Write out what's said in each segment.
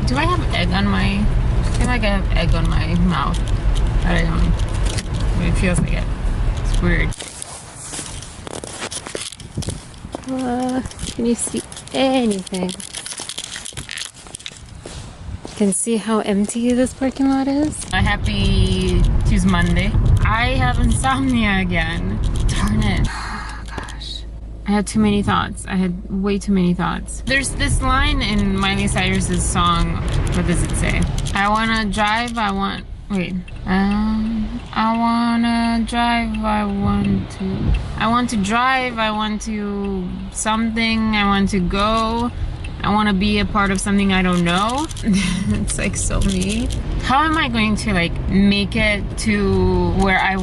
Do I have egg on my... I feel like I have egg on my mouth. I don't know. It feels like it. It's weird. Can you see anything? You can see how empty this parking lot is. Happy Tuesday Monday. I have insomnia again. Darn it. Gosh. I had too many thoughts. I had way too many thoughts. There's this line in Miley Cyrus's song. What does it say? I wanna drive, I want... Wait. I wanna drive, I want to drive, I want to something, I want to go, I want to be a part of something I don't know. It's like so me. How am I going to like make it to where I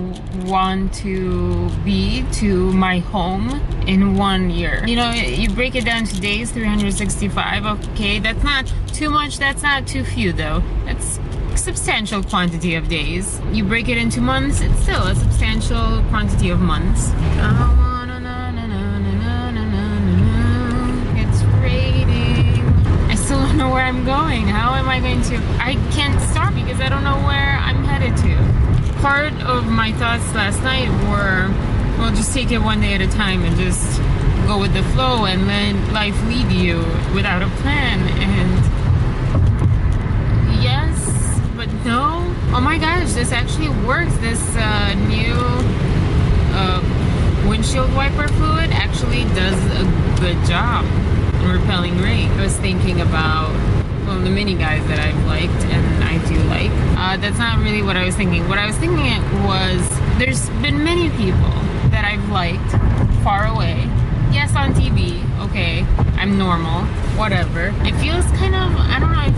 want to be, to my home in 1 year? You know, you break it down to days, 365. Okay, that's not too much, that's not too few though. That's substantial quantity of days. You break it into months, it's still a substantial quantity of months. It's raining. I still don't know where I'm going. How am I going to... I can't start because I don't know where I'm headed to. Part of my thoughts last night were, well, just take it one day at a time and just go with the flow and let life lead you without a plan. And but no. Oh my gosh, this actually works. This new windshield wiper fluid actually does a good job in repelling rain. I was thinking about, well, the mini guys that I've liked and I do like. That's not really what I was thinking. What I was thinking was, there's been many people that I've liked far away. Yes, on TV. Okay, I'm normal. Whatever. It feels kind of, I don't know if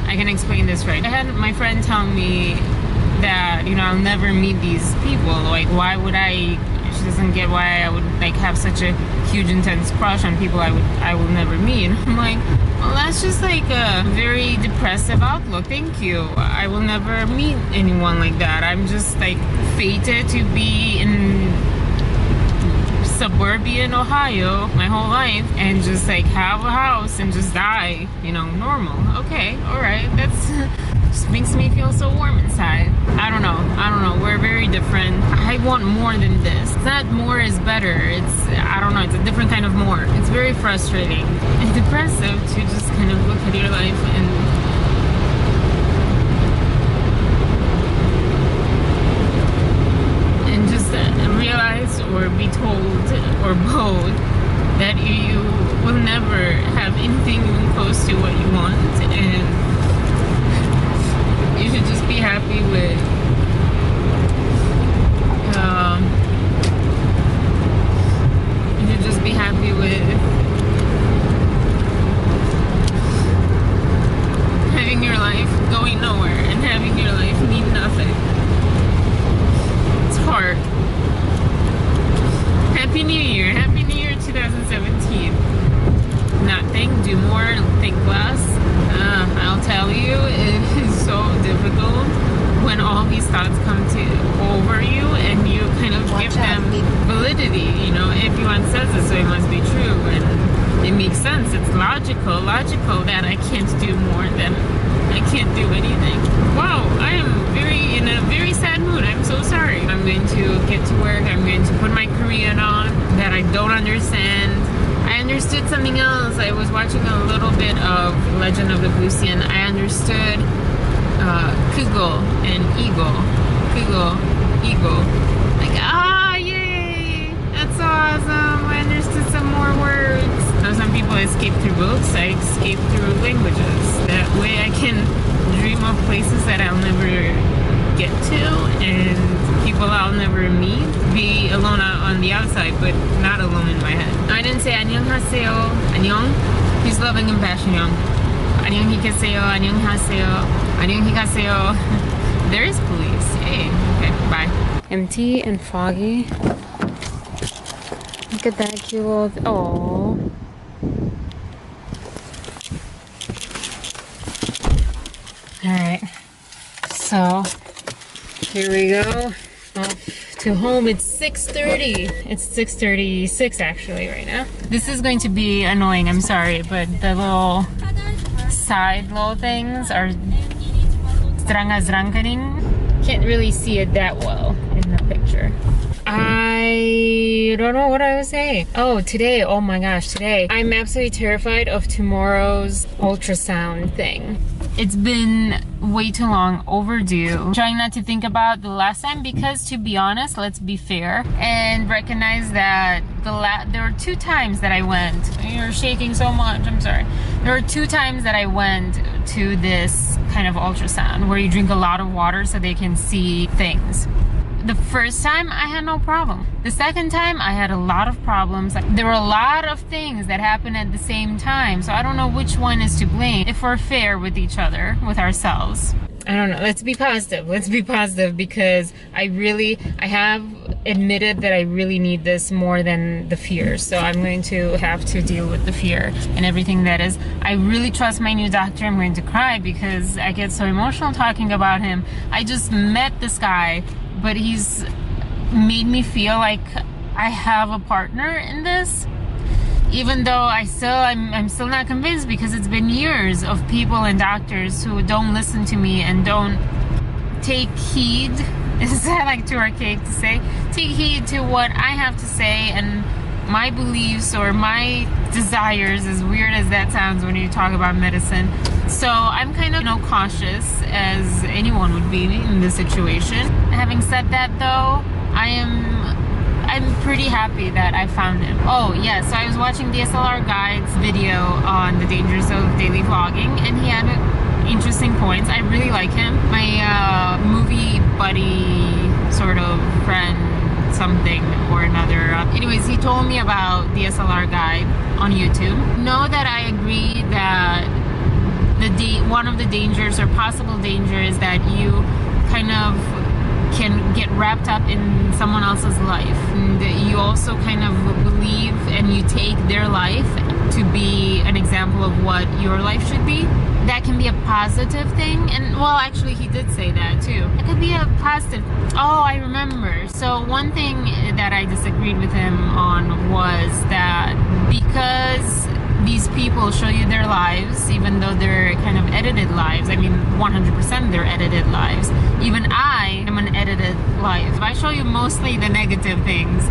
I can explain this right. I had my friend tell me that, you know, I'll never meet these people. Like, why would I? She doesn't get why I would like have such a huge intense crush on people I will never meet. And I'm like, well, that's just like a very depressive outlook. Thank you. I will never meet anyone like that. I'm just like fated to be in suburban Ohio my whole life and just like have a house and just die, you know, normal. Okay, all right, that's just makes me feel so warm inside. I don't know, we're very different. I want more than this. It's not more is better. It's, I don't know, it's a different kind of more. It's very frustrating and depressive to just kind of look at your life and just realize or be told or both that you will never have anything even close to what you want, and you should just be happy with you should just be happy with having your life going nowhere and having your life mean nothing. It's hard. Happy New Year. Happy New Year 2017. Nothing. Do more. Think less. I'll tell you, it is so difficult when all these thoughts come over you and you kind of give them validity. You know, everyone says it, so it must be true. And it makes sense. It's logical that I can't do more than I can't do anything. Wow, I am in a very sad mood. I'm so sorry. I'm going to get to work. I'm going to put my Korean on that I don't understand. I understood something else. I was watching a little bit of Legend of the Blue Sea and I understood Kugo and Eagle. Kugo, Eagle. Like, yay! That's awesome. I understood some more words. Now some people escape through books. I escape through languages. That way I can dream of places that I'll never get to and people I'll never meet. Be alone on the outside, but not alone in my head. I didn't say 안녕하세요. 안녕. Peace, love, and compassion, young. 안녕히 계세요. 안녕하세요. 안녕히 가세요. There is police. Hey. Okay, bye. Empty and foggy. Look at that cute little... Oh. Alright. So, here we go. Off to home. It's 6:30. It's 6:36 actually right now. This is going to be annoying, I'm sorry, but the little side little things are stranga. Can't really see it that well in the picture. I don't know what I was saying. Oh, today, oh my gosh, today. I'm absolutely terrified of tomorrow's ultrasound thing. It's been way too long overdue. I'm trying not to think about the last time because, to be honest, let's be fair and recognize that there were 2 times that I went. You're shaking so much, I'm sorry. There were 2 times that I went to this kind of ultrasound where you drink a lot of water so they can see things. The first time I had no problem. The second time I had a lot of problems. There were a lot of things that happened at the same time. So I don't know which one is to blame if we're fair with each other, with ourselves. I don't know. Let's be positive. Let's be positive because I have admitted that I really need this more than the fear. So I'm going to have to deal with the fear and everything that is. I really trust my new doctor. I'm going to cry because I get so emotional talking about him. I just met this guy, but he's made me feel like I have a partner in this, even though I'm still not convinced because it's been years of people and doctors who don't listen to me and don't take heed. Is that like too archaic to say? Take heed to what I have to say and my beliefs or my desires, as weird as that sounds when you talk about medicine. So I'm kind of, cautious as anyone would be in this situation. Having said that though, I'm pretty happy that I found him. Oh yeah, so I was watching DSLR Guide's video on the dangers of daily vlogging and he had interesting points. I really like him. My movie buddy sort of friend something or another. Anyways, he told me about DSLR Guide on YouTube. Know that I agree that one of the dangers or possible danger is that you kind of can get wrapped up in someone else's life, and you also kind of believe and you take their life to be an example of what your life should be. That can be a positive thing, and well, actually he did say that too. It could be a positive. Oh, I remember. So one thing that I disagreed with him on was that because these people show you their lives, even though they're kind of edited lives. I mean, 100% they're edited lives. Even I am an edited life. If I show you mostly the negative things,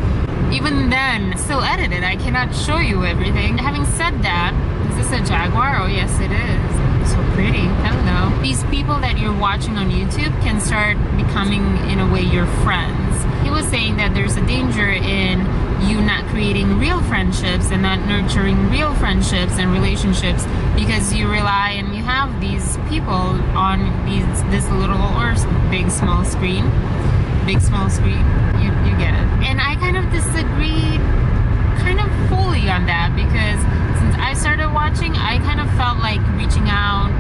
even then, still edited. I cannot show you everything. Having said that, is this a Jaguar? Oh yes, it is. So pretty. Hello. These people that you're watching on YouTube can start becoming, in a way, your friends. He was saying that there's a danger in you not creating real friendships and not nurturing real friendships and relationships because you rely and you have these people on this little or big small screen. You get it. And I kind of disagreed kind of fully on that because since I started watching, I kind of felt like reaching out,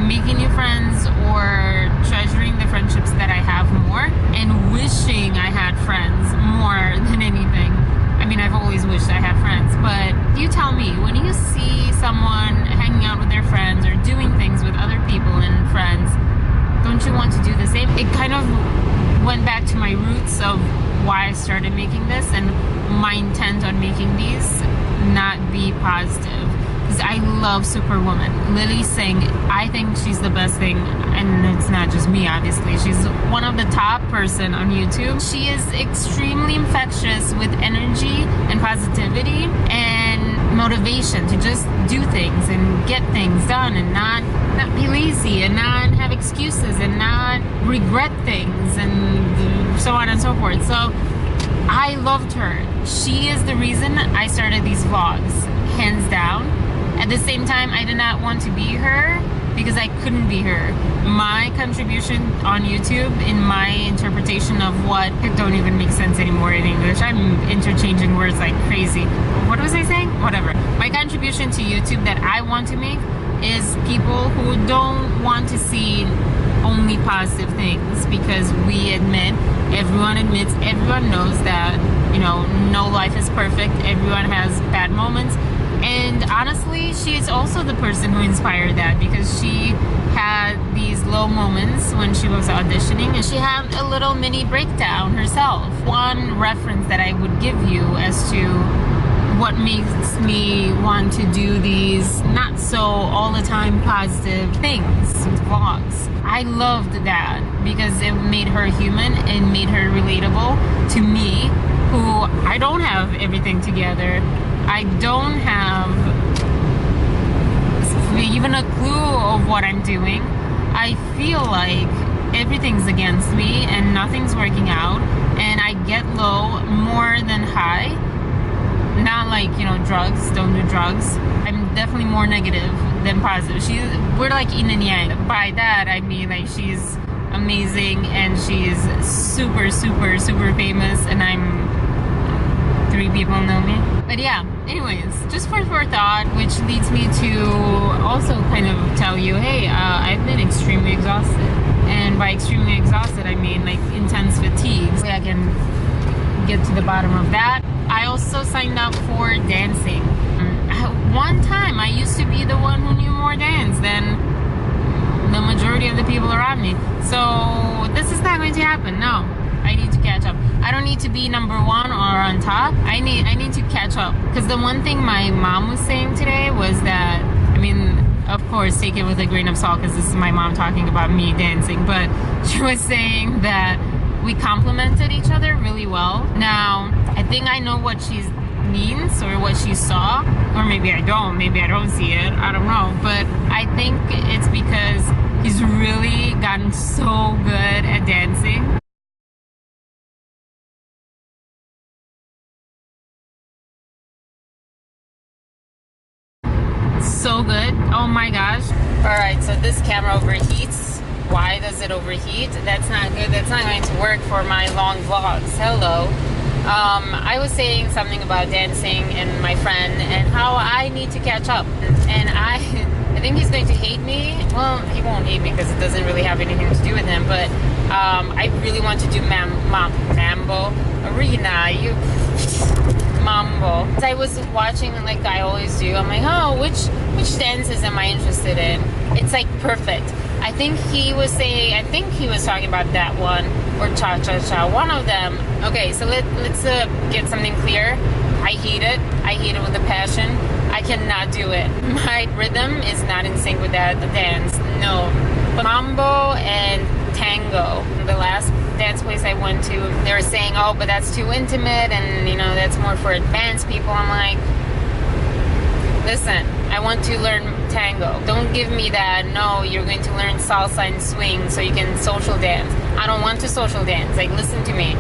making new friends, or treasuring the friendships that I have more and wishing I had friends more than anything. I mean, I've always wished I had friends, but you tell me, when you see someone hanging out with their friends or doing things with other people and friends, don't you want to do the same? It kind of went back to my roots of why I started making this and my intent on making these not be positive. Because I love Superwoman. Lilly Singh, I think she's the best thing, and it's not just me, obviously. She's one of the top person on YouTube. She is extremely infectious with energy and positivity and motivation to just do things and get things done and not be lazy and not have excuses and not regret things and so on and so forth. So I loved her. She is the reason I started these vlogs, hands down. At the same time, I did not want to be her because I couldn't be her. My contribution on YouTube, in my interpretation of what don't even make sense anymore in English. I'm interchanging words like crazy. What was I saying? Whatever. My contribution to YouTube that I want to make is people who don't want to see only positive things, because we admit, everyone admits, everyone knows that, no life is perfect. Everyone has bad moments. And honestly, she is also the person who inspired that, because she had these low moments when she was auditioning, and she had a little mini breakdown herself. One reference that I would give you as to what makes me want to do these not so all the time positive things, vlogs. I loved that because it made her human and made her relatable to me, who I don't have everything together. I don't have even a clue of what I'm doing. I feel like everything's against me and nothing's working out, and I get low more than high. Not like, you know, drugs, don't do drugs. I'm definitely more negative than positive. We're like yin and yang. By that I mean like she's amazing and she's super famous, and I'm 3 people know me. But yeah, anyways, just food for thought, which leads me to also kind of tell you, hey, I've been extremely exhausted. And by extremely exhausted, I mean like intense fatigue. So I can get to the bottom of that. I also signed up for dancing. One time, I used to be the one who knew more dance than the majority of the people around me. So this is not going to happen. No, I need to catch up. I don't need to be number 1 or on top. I need to catch up. Because the one thing my mom was saying today was that, I mean, of course, take it with a grain of salt because this is my mom talking about me dancing, but she was saying that we complemented each other really well. Now, I think I know what she means or what she saw, or maybe I don't see it, I don't know, but I think it's because he's really gotten so good at dancing. So good, oh my gosh. All right, so this camera overheats. Why does it overheat? That's not good. That's not going to work for my long vlogs. Hello. I was saying something about dancing and my friend and how I need to catch up. And I think he's going to hate me. Well, he won't hate me because it doesn't really have anything to do with him. But I really want to do mambo. Arena, you mambo. As I was watching, like I always do, I'm like, oh, which dances am I interested in? It's like perfect. I think he was talking about that one or cha-cha-cha, one of them. Okay, so let's get something clear. I hate it with a passion. I cannot do it. My rhythm is not in sync with that dance, no. But mambo and tango, the last dance place I went to, they were saying, oh, but that's too intimate and, you know, that's more for advanced people. I'm like, listen, I want to learn tango. Don't give me that, no, you're going to learn salsa and swing so you can social dance. I don't want to social dance. Like, listen to me.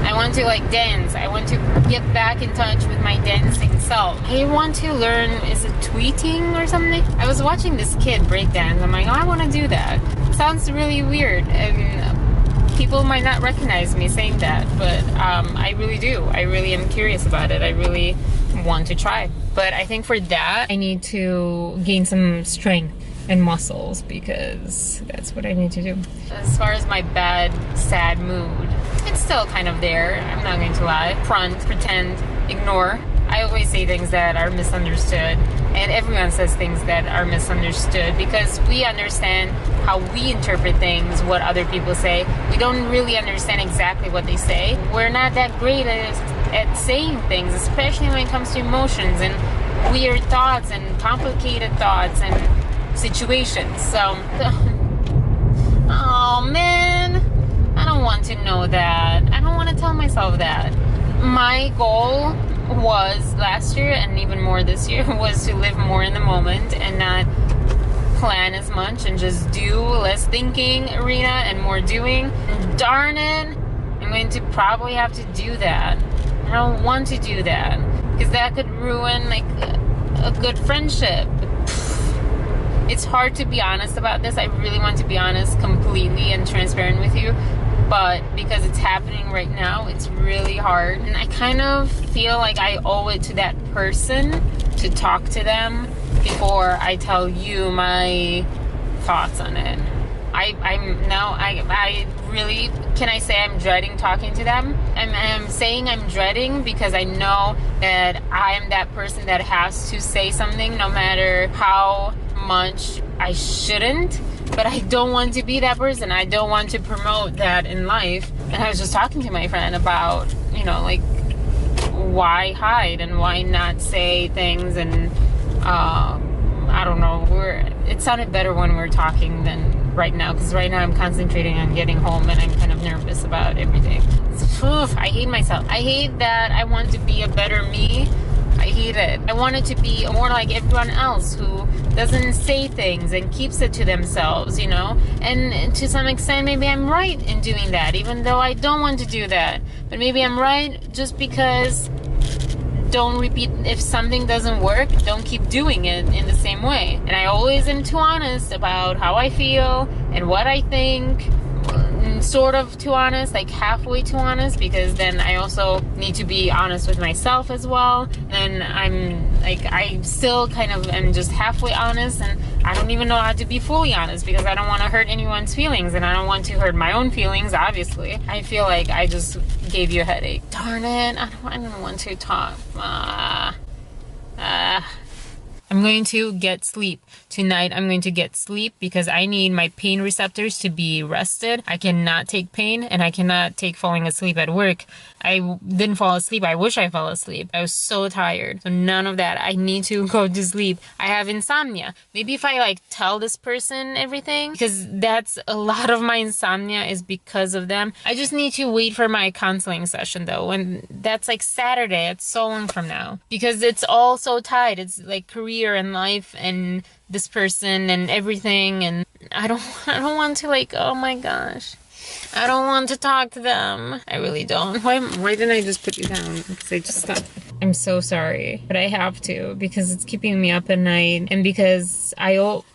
I want to like dance. I want to get back in touch with my dancing self. I want to learn, is it tweeting or something? I was watching this kid break dance. I'm like, oh, I want to do that. Sounds really weird. And people might not recognize me saying that, but I really do. I really am curious about it. I really want to try. But I think for that, I need to gain some strength and muscles because that's what I need to do. As far as my bad, sad mood, it's still kind of there. I'm not going to lie. Front, pretend, ignore. I always say things that are misunderstood, and everyone says things that are misunderstood because we understand how we interpret things, what other people say. We don't really understand exactly what they say. We're not that great at saying things, especially when it comes to emotions and weird thoughts and complicated thoughts and situations. So, oh man, I don't want to know that. I don't want to tell myself that. My goal was last year and even more this year was to live more in the moment and not plan as much and just do less thinking, Arena, and more doing. Darn it, I'm going to probably have to do that. I don't want to do that because that could ruin like a good friendship. It's hard to be honest about this. I really want to be honest completely and transparent with you, but because it's happening right now, it's really hard. And I kind of feel like I owe it to that person to talk to them before I tell you my thoughts on it. I really, can I say I'm dreading talking to them? I'm saying I'm dreading because I know that I am that person that has to say something no matter how much I shouldn't, but I don't want to be that person. I don't want to promote that in life. And I was just talking to my friend about, you know, like, why hide and why not say things, and I don't know, it sounded better when we were talking than right now, because right now I'm concentrating on getting home and I'm kind of nervous about everything. I hate myself. I hate that I want to be a better me. I hate it. I wanted to be more like everyone else who doesn't say things and keeps it to themselves, you know? And to some extent, maybe I'm right in doing that, even though I don't want to do that. But maybe I'm right just because don't repeat. If something doesn't work, don't keep doing it in the same way. And I always am too honest about how I feel and what I think. Sort of too honest, like halfway too honest, because then I also need to be honest with myself as well. And I'm like, I still kind of am just halfway honest, and I don't even know how to be fully honest, because I don't want to hurt anyone's feelings, and I don't want to hurt my own feelings, obviously. I feel like I just gave you a headache. Darn it, I don't want to talk. I'm going to get sleep. Tonight I'm going to get sleep because I need my pain receptors to be rested. I cannot take pain, and I cannot take falling asleep at work. I didn't fall asleep. I wish I fell asleep. I was so tired. So none of that. I need to go to sleep. I have insomnia. Maybe if I like tell this person everything, because that's a lot of my insomnia is because of them. I just need to wait for my counseling session though, and that's like Saturday. It's so long from now, because it's all so tied. It's like career and life and this person and everything, and I don't want to, like, oh my gosh, I don't want to talk to them. I really don't. Why didn't I just put you down? Because I just stopped. I'm so sorry, but I have to, because it's keeping me up at night, and because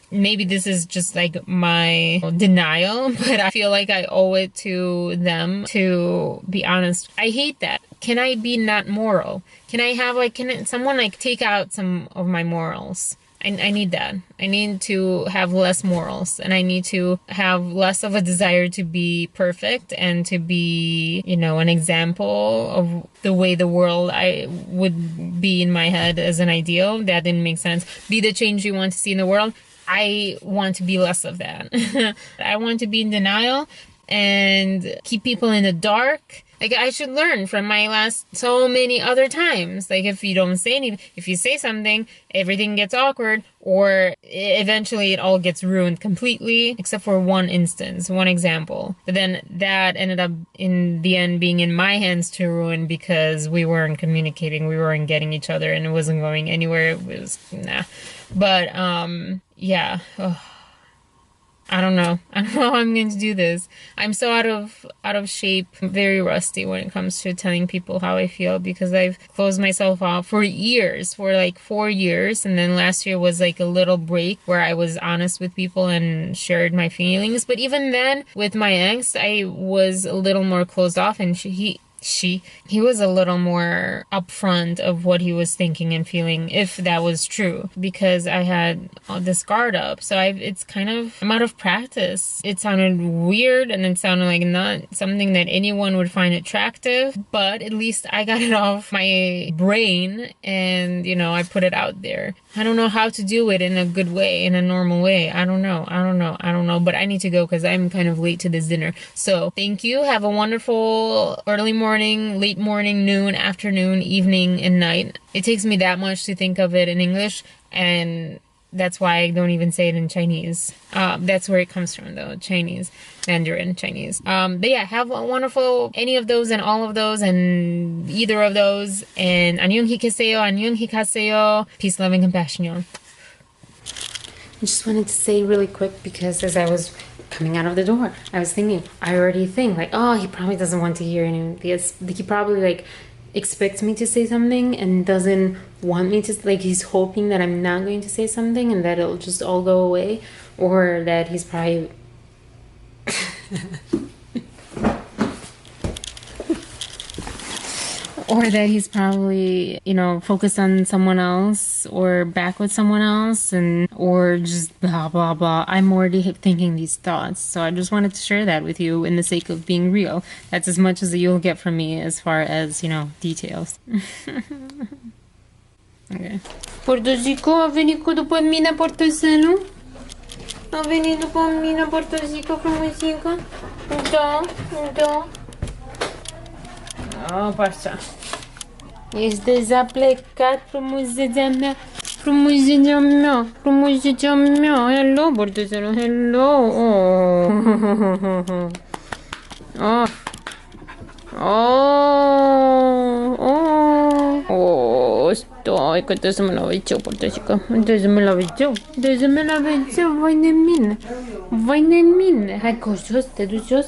maybe this is just like my denial, but I feel like I owe it to them to be honest. I hate that. Can I be not moral? Can someone like take out some of my morals? I need that. I need to have less morals, and I need to have less of a desire to be perfect and to be, you know, an example of the way the world I would be in my head as an ideal. That didn't make sense. Be the change you want to see in the world. I want to be less of that. I want to be in denial and keep people in the dark. Like, I should learn from my last so many other times. Like, if you don't say anything, if you say something, everything gets awkward, or eventually it all gets ruined completely, except for one instance, one example. But then that ended up in the end being in my hands to ruin, because we weren't communicating, we weren't getting each other, and it wasn't going anywhere. It was, nah. But, yeah. Ugh. I don't know how I'm going to do this. I'm so out of shape, very rusty when it comes to telling people how I feel, because I've closed myself off for years, for like 4 years. And then last year was like a little break where I was honest with people and shared my feelings. But even then, with my ex, I was a little more closed off, and he was a little more upfront of what he was thinking and feeling, if that was true, because I had this guard up. So I'm out of practice. It sounded weird, and it sounded like not something that anyone would find attractive, but at least I got it off my brain, and, you know, I put it out there. I don't know how to do it in a good way, in a normal way. I don't know, but I need to go because I'm kind of late to this dinner. So thank you. Have a wonderful early morning, late morning, noon, afternoon, evening, and night. It takes me that much to think of it in English, and that's why I don't even say it in Chinese. That's where it comes from, though. Chinese, Mandarin, Chinese. But yeah, have a wonderful any of those and all of those and either of those. And 안녕 히케세요, 안녕 히카세요. Peace, love, and compassion, y'all. I just wanted to say really quick, because as I was coming out of the door, I was thinking, I already think like, oh, he probably doesn't want to hear anything, because he probably like expects me to say something and doesn't want me to, like, he's hoping that I'm not going to say something and that it'll just all go away, or that he's probably or that he's probably, you know, focused on someone else or back with someone else, and or just blah blah blah. I'm already thinking these thoughts, so I just wanted to share that with you in the sake of being real. That's as much as you'll get from me as far as, you know, details. Okay. Portosico a venit cu după mine, portoselul? A venit după mine, Bărtăzică, frumusică? Da, da. Opa, așa. Este deja plecat, frumusețea mea. Frumusețea mea, frumusețea mea. Hello, Bărtăzică, hello. Oh. Oh. Oh. Oh. Oh. Stai, că trebuie să mă lavez eu, Bărtăzică. Trebuie să mă lavez eu. Trebuie să mă lavez eu, vai de mine. Vai de mine. Hai, că jos, te duci jos.